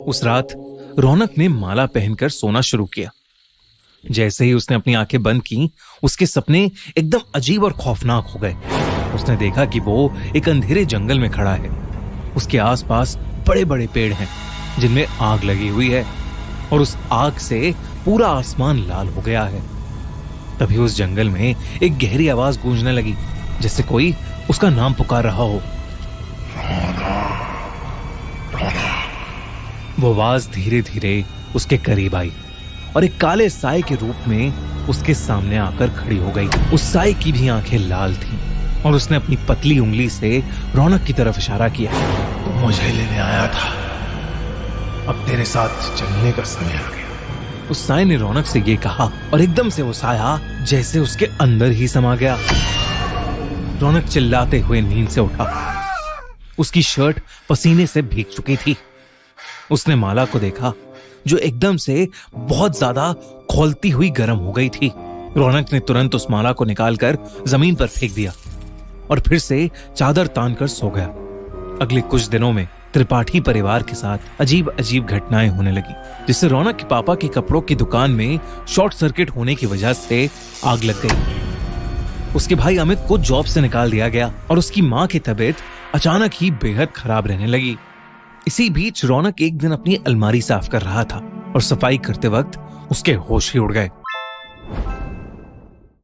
उस रात रौनक ने माला पहनकर सोना शुरू किया। जैसे ही उसने अपनी आंखें बंद की, उसके सपने एकदम अजीब और खौफनाक हो गए। उसने देखा कि वो एक अंधेरे जंगल में खड़ा है। उसके आसपास बड़े बड़े पेड़ हैं जिनमें आग लगी हुई है और उस आग से पूरा आसमान लाल हो गया है। तभी उस जंगल में एक गहरी आवाज गूंजने लगी, जैसे कोई उसका नाम पुकार रहा हो। वो आवाज धीरे धीरे उसके करीब आई और एक काले साए के रूप में उसके सामने आकर खड़ी हो गई। उस साए की भी आंखें लाल थीं और उसने अपनी पतली उंगली से रौनक की तरफ इशारा किया। तो मुझे लेने आया था, अब तेरे साथ चलने का समय आ गया। उस साए ने रौनक से ये कहा और एकदम से वो साया जैसे उसके अंदर ही समा गया। रौनक चिल्लाते हुए नींद से उठा। उसकी शर्ट पसीने से भीग चुकी थी। उसने माला को देखा जो एकदम से बहुत ज्यादा खौलती हुई गर्म हो गई थी। रौनक ने तुरंत उस माला को निकालकर जमीन पर फेंक दिया और फिर से चादर तानकर सो गया। अगले कुछ दिनों में त्रिपाठी परिवार के साथ अजीब अजीब घटनाएं होने लगी, जिससे रौनक के पापा की कपड़ों की दुकान में शॉर्ट सर्किट होने की वजह से आग लग गई। उसके भाई अमित को जॉब से निकाल दिया गया और उसकी मां की तबीयत अचानक ही बेहद खराब रहने लगी। इसी बीच रौनक एक दिन अपनी अलमारी साफ कर रहा था और सफाई करते वक्त उसके होश ही उड़ गए।